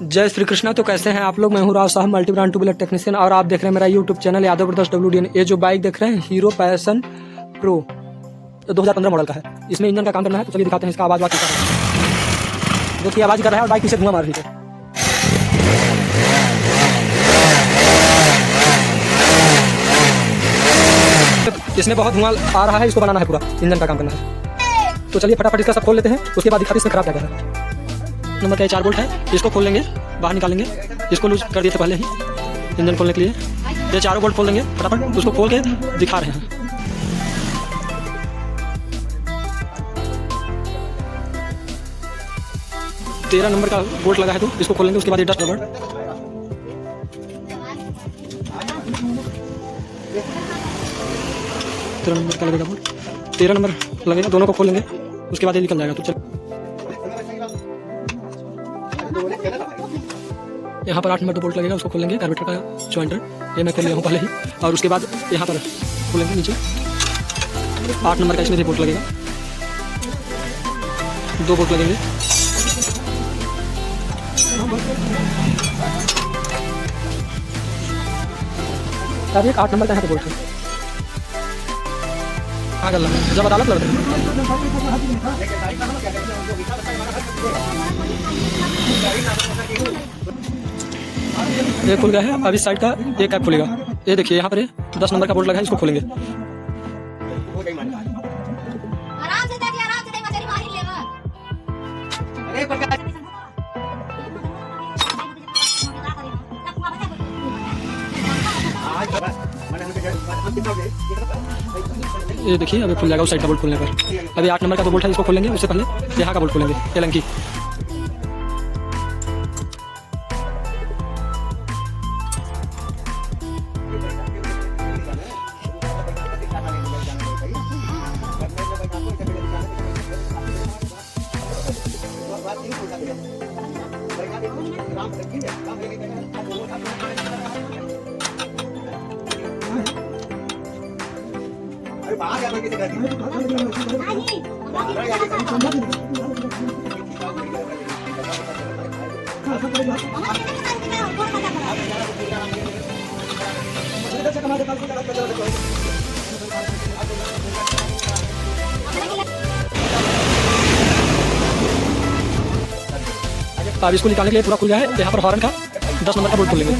जय श्री कृष्णा। तो कैसे हैं आप लोग? मैं हूं राव साहब, multi brand two wheeler technician, और आप देख रहे हैं मेरा YouTube channel Yadav brothers WDN। ये जो बाइक देख रहे हैं हीरो पैशन प्रो 2015 मॉडल का है। इसमें इंजन का काम करना है, तो चलिए दिखाते हैं इसका आवाज़ कैसा है। जो कि आवाज़ कर रहा है और बाइक पीछे धुआं मार रही है। इसमें बहुत धुआं आ रहा है, इसको बनाना है, पूरा इंजन का काम करना है। तो चलिए फटाफट इसका सब खोल लेते हैं, उसके बाद दिखाते हैं इसमें खराब क्या है। नंबर का 4 बोल्ट है, इसको खोल लेंगे, बाहर निकालेंगे। इसको लूज कर दिए थे पहले ही इंजन खोलने के लिए। ये 4 बोल्ट खोल देंगे फटाफट, उसको खोल के दिखा रहे हैं। तेरह नंबर का बोल्ट लगा है, तो इसको खोलेंगे। उसके बाद ये डस्ट रबड़, तेरह नंबर का लगेगा बोल्ट, 13 नंबर लगेगा, दोनों को खोलेंगे। उसके बाद ये निकल जाएगा। तो चल यहाँ पर 8 नंबर 2 बोल्ट लगेगा, उसको खोलेंगे। कार्बेटर का जॉइंटर ये मैं खोल लिया हूँ पहले ही। और उसके बाद यहाँ पर खोलेंगे नीचे 8 नंबर का, इसमें भी बोल्ट लगेगा, 2 बोल्ट लगेंगे। अब एक 8 नंबर का यहाँ पे बोल्ट है। हाँ गल जब अदालत लड़ ये खुल गया है। अब इस साइड का एक कैप खुलेगा। ये देखिए यहाँ पर 10 नंबर का बोल्ट लगा है, इसको खोलेंगे। ये देखिए अभी खुल जाएगा उस साइड का बोल्ट खोलने पर। अभी 8 नंबर का 2 बोल्ट है, इसको खोलेंगे। उससे पहले यहाँ का बोल्ट खोलेंगे, एलंकी। अब इसको निकालने के लिए पूरा खुल गया है। यहाँ पर हॉर्न का 10 नंबर का बोल्ट खोलेंगे।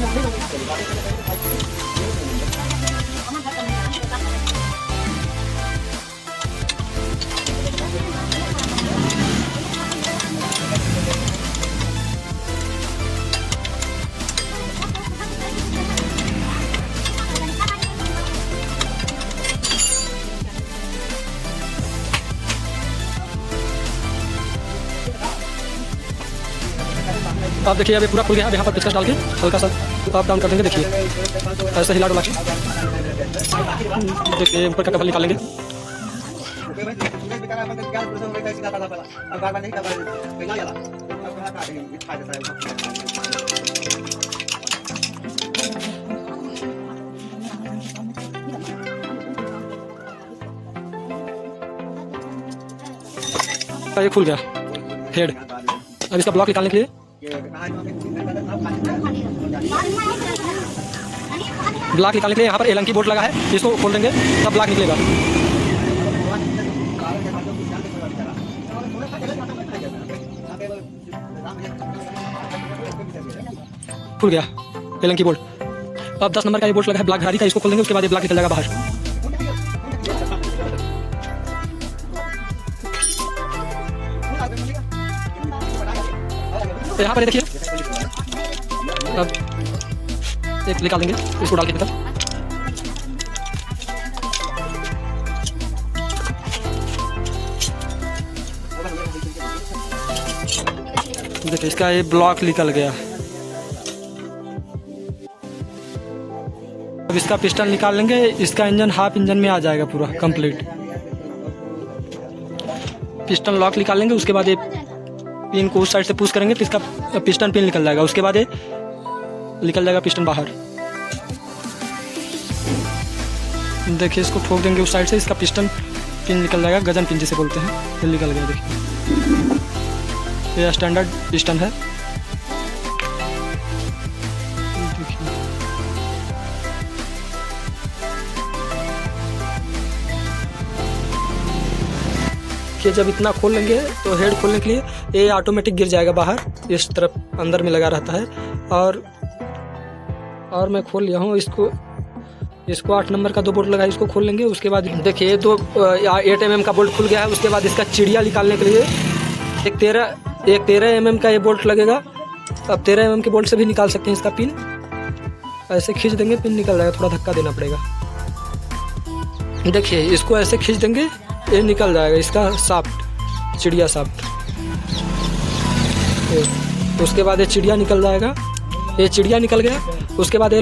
आप देखिए अभी पूरा खुल गया है। यहाँ पर पेचकस डाल के हल्का सा अप डाउन कर देंगे। देखिए ऐसे हिला डुला के देखिए ऊपर का कवर निकालेंगे। ये खुल गया हेड। अब इसका ब्लॉक निकालने के लिए यहाँ पर एलंकी बोल्ट लगा है, इसको खोल देंगे, तब ब्लॉक निकलेगा। खुल गया एलंकी बोल्ट। अब 10 नंबर का ये बोल्ट लगा है ब्लॉक धारी का, इसको खोल देंगे। उसके बाद ये ब्लॉक निकल जाएगा बाहर। तो यहाँ पर देखिए अब एक निकाल देंगे, इसको डाल के निकल। देखिए इसका ये ब्लॉक निकल गया। अब इसका पिस्टन निकाल लेंगे। इसका इंजन हाफ इंजन में आ जाएगा पूरा कंप्लीट। पिस्टन लॉक निकाल लेंगे। उसके बाद ये पिन को उस साइड से पुश करेंगे तो इसका पिस्टन पिन निकल जाएगा। उसके बाद ये निकल जाएगा पिस्टन बाहर। देखिए इसको ठोक देंगे उस साइड से, इसका पिस्टन पिन निकल जाएगा, गजन पिन जिसे बोलते हैं, ये निकल गया। देखिए ये स्टैंडर्ड पिस्टन है। देखिए जब इतना खोल लेंगे तो हेड खोलने के लिए ये ऑटोमेटिक गिर जाएगा बाहर, इस तरफ अंदर में लगा रहता है। और मैं खोल लिया हूँ इसको 8 नंबर का 2 बोल्ट लगा, इसको खोल लेंगे। उसके बाद देखिए 8 mm का बोल्ट खुल गया है। उसके बाद इसका चिड़िया निकालने के लिए एक 13 mm का ये बोल्ट लगेगा। अब 13 mm के बोल्ट से भी निकाल सकते हैं इसका पिन। ऐसे खींच देंगे, पिन निकल जाएगा, थोड़ा धक्का देना पड़ेगा। देखिए इसको ऐसे खींच देंगे, ये निकल जाएगा इसका शाफ्ट, चिड़िया शाफ्ट। उसके बाद ये चिड़िया निकल जाएगा, ये चिड़िया निकल गया। उसके बाद ये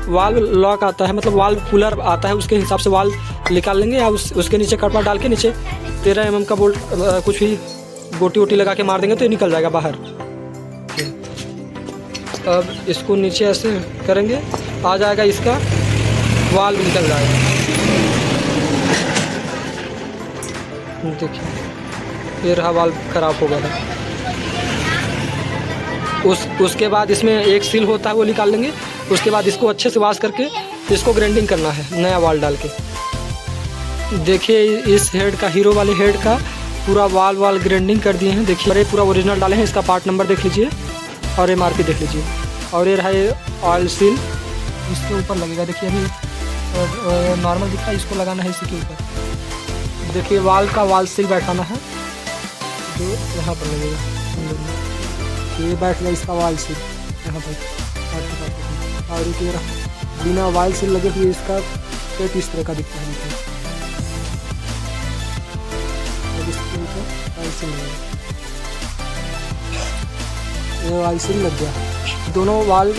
वाल्व लॉक आता है, मतलब वाल्व पुलर आता है, उसके हिसाब से वाल्व निकाल लेंगे। या उसके नीचे कपड़ा डाल के नीचे 13 mm का बोल्ट कुछ भी गोटी वोटी लगा के मार देंगे तो ये निकल जाएगा बाहर। अब इसको नीचे ऐसे करेंगे, आ जाएगा इसका वाल्व निकल जाएगा। देखिए ये रहा वाल्व खराब हो गया है। उसके बाद इसमें एक सील होता है, वो निकाल लेंगे। उसके बाद इसको अच्छे से वॉश करके इसको ग्राइंडिंग करना है नया वाल्व डाल के। देखिए इस हेड का, हीरो वाले हेड का पूरा वाल ग्राइंडिंग कर दिए हैं। देखिए ये पूरा ओरिजिनल डाले हैं। इसका पार्ट नंबर देख लीजिए और MRP देख लीजिए। और ये रहा ये ऑयल सील, इसके ऊपर लगेगा। देखिए अभी नॉर्मल दिखता है, इसको लगाना है इसी के ऊपर। देखिए वाल्व का वाल सील बैठाना है, जो यहाँ पर लगेगा। ये बैठ गया इसका वाल सील यहाँ पर। और ये बिना वाल सील लगे हुए इसका पेट इस तरह का दिखता है। इसके ऊपर वाल सील लगेगा, ये वाल सील लग गया। दोनों वाल्व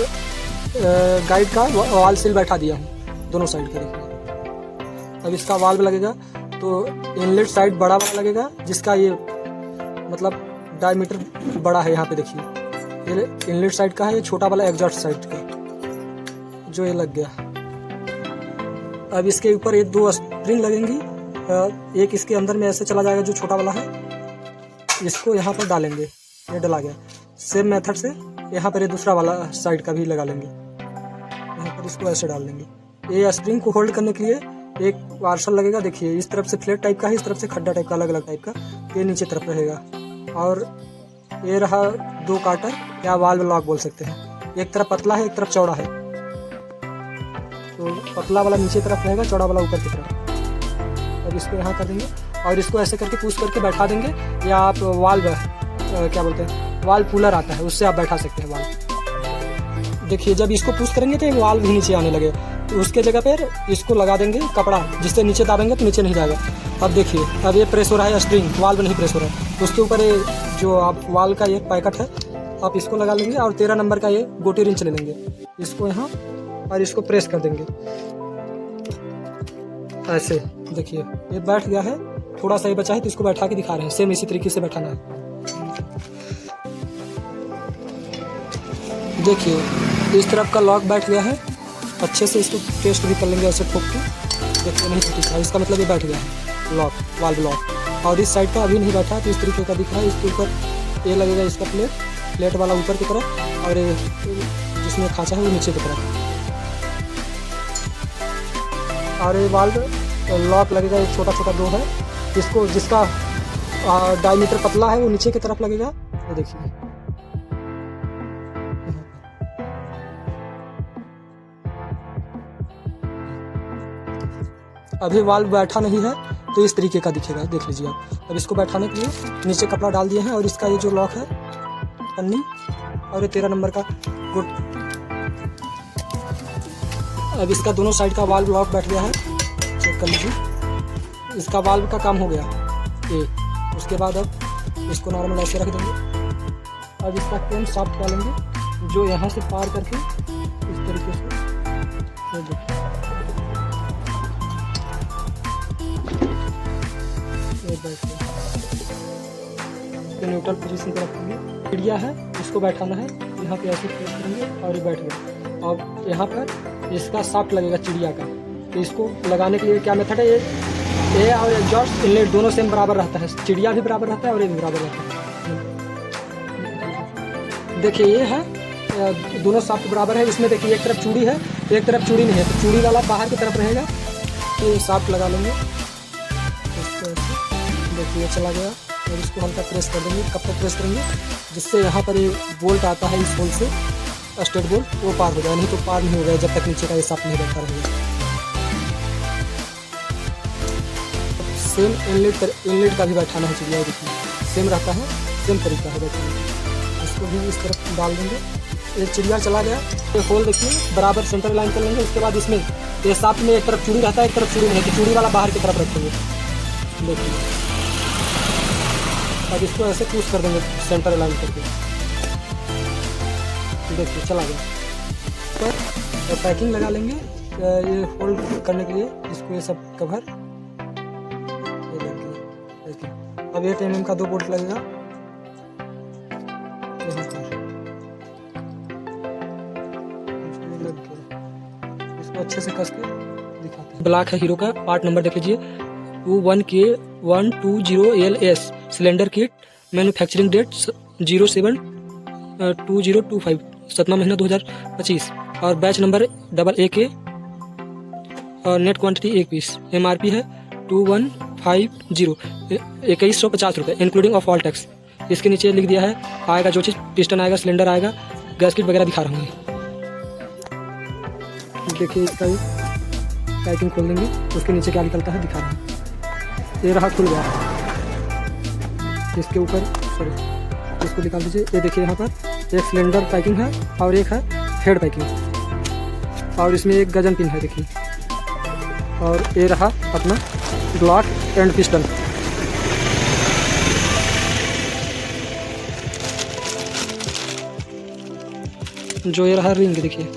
गाइड का वाल सील बैठा दिया हूँ दोनों साइड के। देखिए अब इसका वाल्व लगेगा तो इनलेट साइड बड़ा वाला लगेगा, जिसका ये मतलब डायमीटर बड़ा है। यहाँ पे देखिए ये इनलेट साइड का है, ये छोटा वाला एग्जॉस्ट साइड का जो ये लग गया। अब इसके ऊपर ये 2 स्प्रिंग लगेंगी। एक इसके अंदर में ऐसे चला जाएगा जो छोटा वाला है, इसको यहाँ पर डालेंगे। ये डला गया। सेम मेथड से यहाँ पर ये दूसरा वाला साइड का भी लगा लेंगे। यहाँ पर इसको ऐसे डाल देंगे। ये स्प्रिंग को होल्ड करने के लिए एक वार्सल लगेगा। देखिए इस तरफ से फ्लैट टाइप का है, इस तरफ से खड्डा टाइप का, अलग अलग टाइप का। ये नीचे तरफ रहेगा। और ये रहा 2 काटर या वाल्व लॉक बोल सकते हैं। एक तरफ पतला है, एक तरफ चौड़ा है। तो पतला वाला नीचे तरफ रहेगा, चौड़ा वाला ऊपर की तरफ। अब इसको यहाँ कर देंगे और इसको ऐसे करके पुश करके बैठा देंगे। या आप वाल्व क्या बोलते हैं, वाल्व पुलर आता है, उससे आप बैठा सकते हैं वाल्व। देखिए जब इसको पुश करेंगे तो वाल्व भी नीचे आने लगे, तो उसके जगह पर इसको लगा देंगे कपड़ा, जिससे नीचे दाबेंगे तो नीचे नहीं जाएगा। अब देखिए अब ये प्रेस हो रहा है स्प्रिंग, वाल्व नहीं प्रेस हो रहा है। उसके ऊपर ये जो आप वाल्व का ये पैकेट है, आप इसको लगा लेंगे। और 13 नंबर का ये गोटी रिंच ले लेंगे, इसको यहाँ और इसको प्रेस कर देंगे ऐसे। देखिए ये बैठ गया है, थोड़ा सा ही बचा है तो इसको बैठा के दिखा रहे हैं। सेम इसी तरीके से बैठाना है। देखिए इस तरफ का लॉक बैठ गया है। अच्छे से इसको टेस्ट भी कर लेंगे ऐसे ठोक के। देखिए नहीं ठीक है, इसका मतलब ये बैठ गया है लॉक, वाल्व लॉक। और इस साइड का अभी नहीं बैठा तो इस तरीके का दिख रहा है। इसके ऊपर ये लगेगा इसका प्लेट वाला ऊपर की तरफ, और ये जिसमें खांचा है वो नीचे की तरफ। और ये वाल्व लॉक लगेगा, एक छोटा छोटा 2 है। इसको जिसका डायमीटर पतला है वो नीचे की तरफ लगेगा। ये देखिए अभी वाल्व बैठा नहीं है तो इस तरीके का दिखेगा, देख लीजिए आप। अब इसको बैठाने के लिए नीचे कपड़ा डाल दिए हैं। और इसका ये जो लॉक है पन्नी, और ये 13 नंबर का गुड। अब इसका दोनों साइड का वाल्व लॉक बैठ गया है, चेक कर लीजिए। इसका वाल्व का काम हो गया ये। उसके बाद अब इसको नॉर्मल ऐसे रख देंगे। अब इसका केम शाफ्ट डालेंगे, जो यहाँ से पार करके इस तरीके से न्यूट्रल पोजीशन पर रखेंगे। चिड़िया है, इसको बैठाना है। यहाँ पे ऐसे प्रेस करेंगे और ये बैठ गया। और यहाँ पर इसका शाफ्ट लगेगा चिड़िया का। तो इसको लगाने के लिए क्या मेथड है, ये और एग्जॉस्ट इनलेट दोनों सेम बराबर रहता है। चिड़िया भी बराबर रहता है और ये भी बराबर रहता है। देखिए ये है, दोनों शाफ्ट बराबर है। इसमें देखिए एक तरफ चूड़ी है, एक तरफ चूड़ी नहीं है। तो चूड़ी वाला बाहर की तरफ रहेगा। ये शाफ्ट लगा लेंगे इसको ऐसे। देखिए चला गया। और इसको हल्का प्रेस कर देंगे। कब तक प्रेस करेंगे? जिससे यहाँ पर ये बोल्ट आता है इस होल से, स्टेट बोल्ट, वो पार हो जाए, नहीं तो पार नहीं हो गया जब तक नीचे का ये साफ नहीं बैठा रहेगा। सेम इनलेट का भी बैठाना है चाहिए, देखिए सेम रहता है, सेम तरीका है बैठाना। इसको भी इस तरफ डाल देंगे। ये चिड़िया चला गया। ये होल देखिए बराबर सेंटर लाइन कर लेंगे। उसके बाद इसमें ये साफ में एक तरफ चूड़ी रहता है, एक तरफ चूड़ी नहीं है, चूड़ी वाला बाहर की तरफ रखेंगे। देखिए अब इसको ऐसे पुश कर देंगे सेंटर लाइन करके। देखिए चला गया। तो पैकिंग लगा लेंगे ये होल्ड करने के लिए, इसको ये सब कवर ये देंगे। देखिए अब 8 mm का 2 बोल्ट लगेगा यहाँ पर, लग गया। इसको अच्छे से कस के दिखाते हैं। ब्लैक है हीरो का। पार्ट नंबर देख लीजिए 21K120LS, cylinder kit, manufacturing date 07/2025, 7वां महीना 2025, और बैच नंबर AA, और नेट क्वांटिटी 1 पीस। MRP है 2150, 2150 रुपये इंक्लूडिंग ऑफ ऑल टैक्स। इसके नीचे लिख दिया है आएगा जो चीज़, पिस्टन आएगा, सिलेंडर आएगा, गैस किट वगैरह दिखा रहा हूँ। देखिए इसका पैकिंग खोल देंगे, उसके नीचे क्या निकलता है दिखा रहा हूँ। ये रहा, खुल गया। इसके ऊपर सॉरी इसको निकाल दीजिए। ये देखिए यहाँ पर एक सिलेंडर पैकिंग है और एक है हेड पैकिंग, और इसमें एक गजन पिन है देखिए। और ये रहा अपना ग्लॉक एंड पिस्टन। जो ये रहा रिंग देखिए,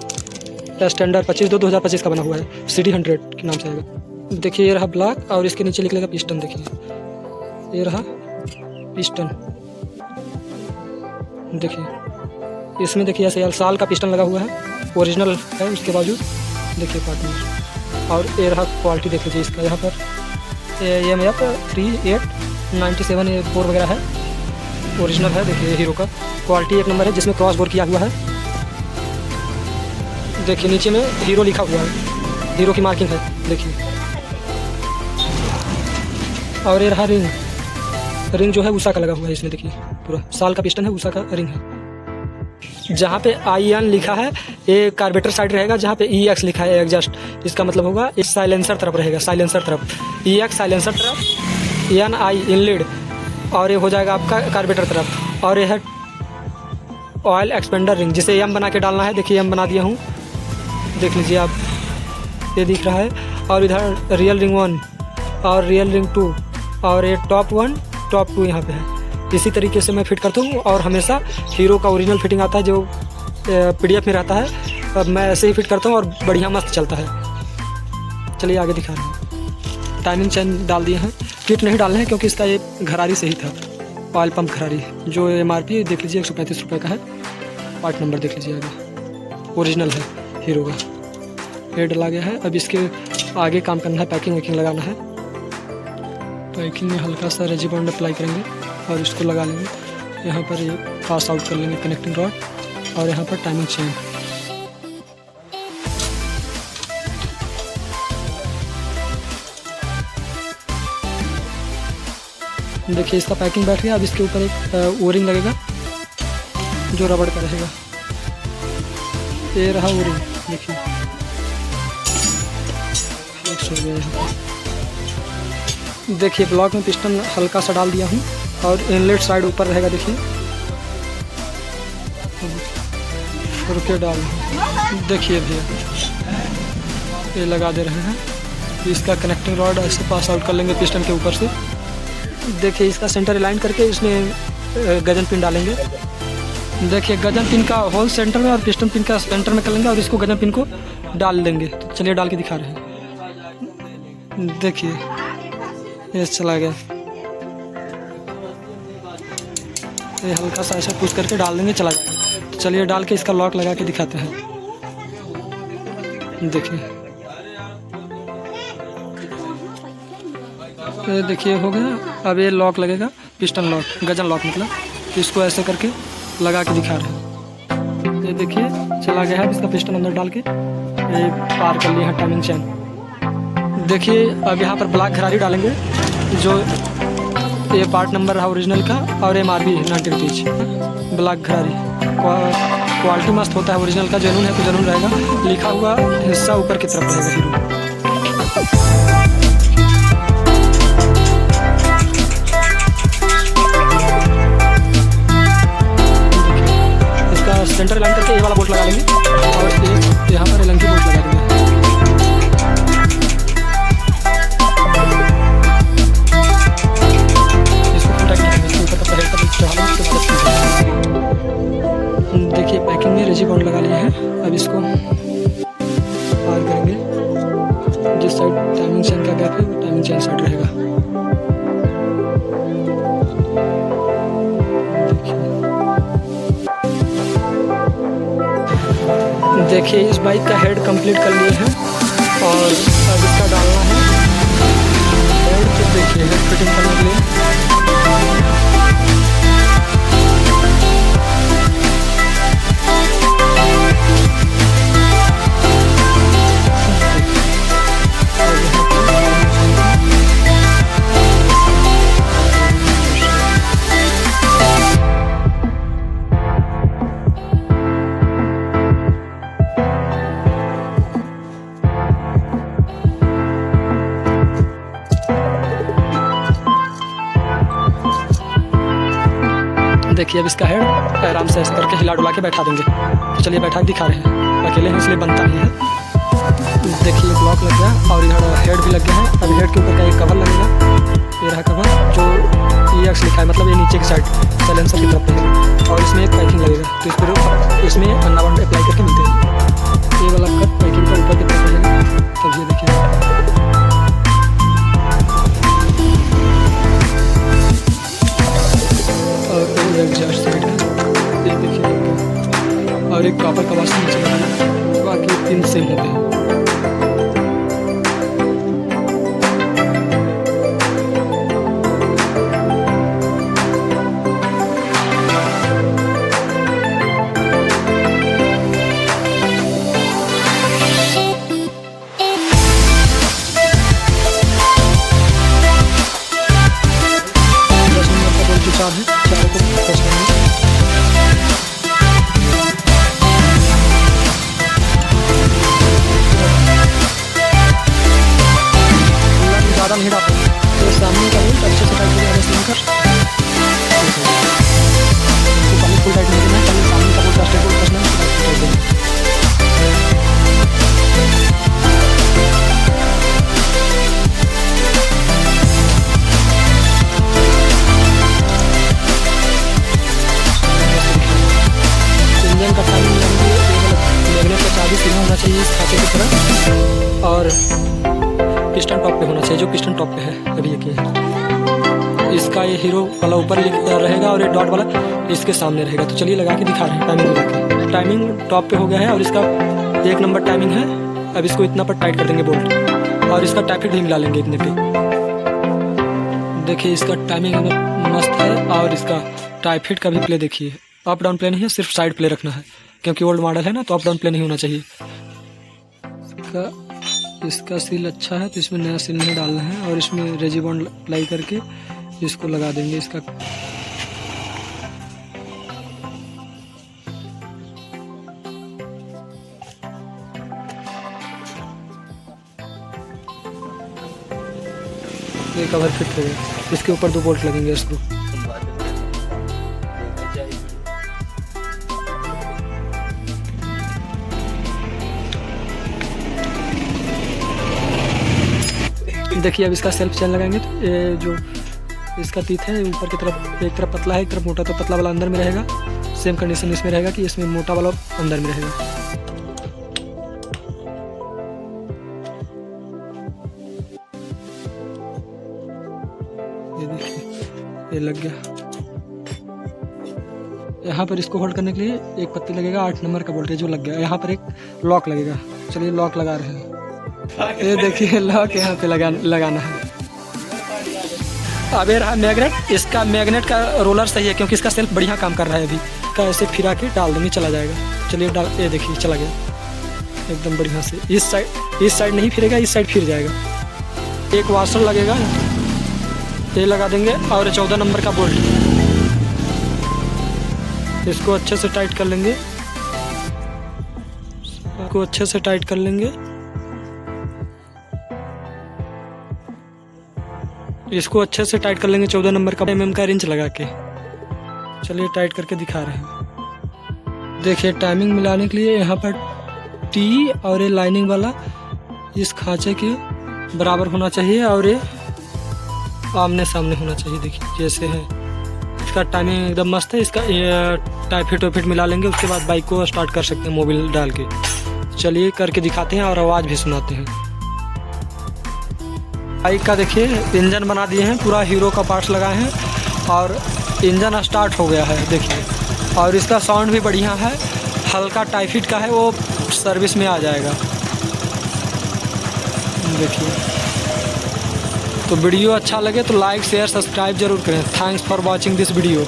स्टैंडर्ड 25/2/2025 का बना हुआ है, CD 100 के नाम से आएगा। देखिए ये रहा ब्लॉक, और इसके नीचे निकलेगा पिस्टन। देखिए ये रहा पिस्टन। देखिए इसमें देखिए ऐसे साल का पिस्टन लगा हुआ है, ओरिजिनल है उसके बावजूद। देखिए पार्टनर, और ये रहा क्वालिटी देख लीजिए इसका। यहाँ पर AMF 3897 वगैरह है, ओरिजिनल है। देखिए हीरो का क्वालिटी 1 नंबर है, जिसमें क्रॉस बोर किया हुआ है। देखिए नीचे में हीरो लिखा हुआ है, हीरो की मार्किंग है देखिए। और ये रहा रिंग। रिंग जो है उषा का लगा हुआ है इसमें। देखिए पूरा साल का पिस्टन है, उषा का रिंग है। जहाँ पे IN लिखा है ये कार्बेटर साइड रहेगा, जहाँ पे EX लिखा है एग्जॉस्ट, इसका मतलब होगा इस साइलेंसर तरफ रहेगा, साइलेंसर तरफ, EX साइलेंसर तरफ, NI इनलीड, और ये हो जाएगा आपका कार्बेटर तरफ। और ये है ऑयल एक्सपेंडर रिंग, जिसे M बना के डालना है। देखिए M बना दिया हूँ, देख लीजिए आप, ये दिख रहा है। और इधर रियल रिंग 1 और रियल रिंग 2, और ये टॉप 1 टॉप 2 यहाँ पे है। इसी तरीके से मैं फिट करता हूँ, और हमेशा हीरो का ओरिजिनल फिटिंग आता है जो PDF में रहता है, अब मैं ऐसे ही फिट करता हूँ और बढ़िया मस्त चलता है। चलिए आगे दिखा रहे हैं। टाइमिंग चेन डाल दिए हैं, किट नहीं डालना है क्योंकि इसका ये घरारी से ही था, ऑयल पंप घरारी, जो MRP देख लीजिए 135 रुपये का है। पार्ट नंबर देख लीजिए आगे, ओरिजिनल है हीरो का। ये डला गया है। अब इसके आगे काम करना है, पैकिंग वैकिंग लगाना है। पैकिंग में हल्का सा रेजी बॉन्ड अप्लाई करेंगे और इसको लगा लेंगे। यहाँ पर ये पास आउट कर लेंगे कनेक्टिंग रॉड, और यहाँ पर टाइमिंग चेन। देखिए इसका पैकिंग बैठ गया। अब इसके ऊपर एक ओरिंग लगेगा जो रबड़ का रहेगा। ये रहा ओरिंग, देखिए देखिए ब्लॉक में पिस्टन हल्का सा डाल दिया हूँ, और इनलेट साइड ऊपर रहेगा। देखिए रुके डाल, देखिए भैया ये लगा दे रहे हैं। इसका कनेक्टिंग रॉड ऐसे पास आउट कर लेंगे पिस्टन के ऊपर से। देखिए इसका सेंटर अलाइन करके इसमें गजन पिन डालेंगे। देखिए गजन पिन का होल सेंटर में और पिस्टन पिन का सेंटर में कर लेंगे, और इसको गजन पिन को डाल देंगे। तो चलिए डाल के दिखा रहे हैं। देखिए ये चला गया। ये हल्का सा ऐसा पुश करके डाल देंगे, चला जाएगा। तो चलिए डाल के इसका लॉक लगा के दिखाते हैं। देखिए ये देखिए हो गया। अब ये लॉक लगेगा, पिस्टन लॉक, गजन लॉक मतलब। इसको ऐसे करके लगा के दिखा रहे हैं। ये देखिए चला गया है। इसका पिस्टन अंदर डाल के ये पार कर लिया है टाइमिंग चेन। देखिए अब यहाँ पर ब्लैक घरारी डालेंगे, जो ये पार्ट नंबर है ओरिजिनल का और MRP 90 रुपीज़। ब्लैक घरारी क्वालिटी मस्त होता है, ओरिजिनल का जेन्युइन है तो जेन्युइन रहेगा। लिखा हुआ हिस्सा ऊपर की तरफ रहेगा हीरो। इसका सेंटर लाइन करके ये वाला बोल्ट लगा लेंगे और एक यहाँ पर एलंकी बोल्ट लगा देंगे। देखिए पैकिंग में रेजी बॉन्ड लगा लिए हैं। अब इसको पार करेंगे, जिस साइड टाइमिंग चेन का गैप है वो टाइमिंग चेन साइड रहेगा। देखिए इस बाइक का हेड कंप्लीट कर लिए हैं और अब इसका डालना है हेड। तो देखिए हेड फिटिंग करने के लिए देखिए अब इसका हेड आराम से ऐसे करके हिला डुला के बैठा देंगे। तो चलिए बैठा के दिखा रहे हैं, अकेले हैं इसलिए बनता नहीं है। देखिए ब्लॉक लग गया और इधर हेड भी लग गया है। अब हेड के ऊपर का एक कवर लगेगा, ये रहा कवर जो EX लिखा है, मतलब ये नीचे की साइड साइलेंसर की तरफ रहेगा और इसमें एक पैकिंग लगेगा। तो इसमें अन्ना बॉन्ड अप्लाई करके मिलते हैं। ये वाला कट पैकिंग का ऊपर की तरफ रहेगा। तब ये देखिए एग्जॉस्ट साइड है, ये देखिए, और एक कॉपर का वाशर नीचे लगा है। बाकी 3 सेम होते हैं। ज़्यादा नहीं डालते तो सामने का बोल्ट अच्छे से टाइट हो जाएगा। सिलेंडर तो पहले फुल टाइट नहीं करना है, पहले सामने का बोल्ट स्टेट बोल्ट करना है, उसके बाद टाइट देना। इंजन का टाइमिंग मैग्नेट का चाबी सीधा होना चाहिए इस खाते की तरह और पिस्टन टॉप पे होना चाहिए, जो पिस्टन टॉप पे है। अभी ये इसका ये हीरो वाला ऊपर रहेगा और ये डॉट वाला इसके सामने रहेगा। तो चलिए लगा के दिखा रहे हैं टाइमिंग लगा के। टाइमिंग टॉप पे हो गया है और इसका 1 नंबर टाइमिंग है। अब इसको इतना पर टाइट कर देंगे बोल्ट और इसका टाइपिट भी मिला लेंगे इतने पे। देखिए इसका टाइमिंग मस्त है और इसका टाइपिट का भी प्ले देखिए। अप डाउन प्ले नहीं है, सिर्फ साइड प्ले रखना है क्योंकि ओल्ड मॉडल है ना, तो अप डाउन प्ले नहीं होना चाहिए। इसका सील अच्छा है तो इसमें नया सील नहीं डालना है और इसमें रेजी बॉन्ड अप्लाई करके इसको लगा देंगे। इसका ये कवर फिट हो गया। इसके ऊपर 2 बोल्ट लगेंगे स्क्रू। देखिए अब इसका सेल्फ चेन लगाएंगे तो ये जो इसका टीथ है ऊपर की तरफ, एक तरफ पतला है एक तरफ मोटा, तो पतला वाला अंदर में रहेगा। सेम कंडीशन इसमें रहेगा कि इसमें मोटा वाला अंदर में रहेगा। ये देखिए ये लग गया। यहाँ पर इसको होल्ड करने के लिए एक पत्ती लगेगा, 8 नंबर का वोल्टेज जो लग गया। यहाँ पर एक लॉक लगेगा। चलिए लॉक लगा रहे हैं। ये देखिए लॉक यहाँ पे लगाना है। अब ये रहा मैग्नेट। इसका मैग्नेट का रोलर सही है क्योंकि इसका सेल्फ बढ़िया काम कर रहा है। अभी का ऐसे फिरा के डाल देंगे, चला जाएगा। चलिए डाल, ये देखिए चला गया एकदम बढ़िया से। इस साइड नहीं फिरेगा, इस साइड फिर जाएगा। एक वाशर लगेगा ये लगा देंगे और 14 नंबर का बोल्ट, इसको अच्छे से टाइट कर लेंगे, इसको अच्छे से टाइट कर लेंगे। इसको अच्छे से टाइट कर लेंगे 14 नंबर का mm का रिंच लगा के। चलिए टाइट करके दिखा रहे हैं। देखिए टाइमिंग मिलाने के लिए यहाँ पर टी और ये लाइनिंग वाला इस खांचे के बराबर होना चाहिए और ये आमने सामने होना चाहिए। देखिए जैसे है, इसका टाइमिंग एकदम मस्त है। इसका टाइफिट वाइफिट मिला लेंगे, उसके बाद बाइक को स्टार्ट कर सकते हैं मोबिल डाल के। चलिए करके दिखाते हैं और आवाज़ भी सुनाते हैं। बाइक का देखिए इंजन बना दिए हैं, पूरा हीरो का पार्ट्स लगाए हैं और इंजन स्टार्ट हो गया है देखिए। और इसका साउंड भी बढ़िया है, हल्का टाइफिट का है, वो सर्विस में आ जाएगा देखिए। तो वीडियो अच्छा लगे तो लाइक शेयर सब्सक्राइब जरूर करें। Thanks for watching this video.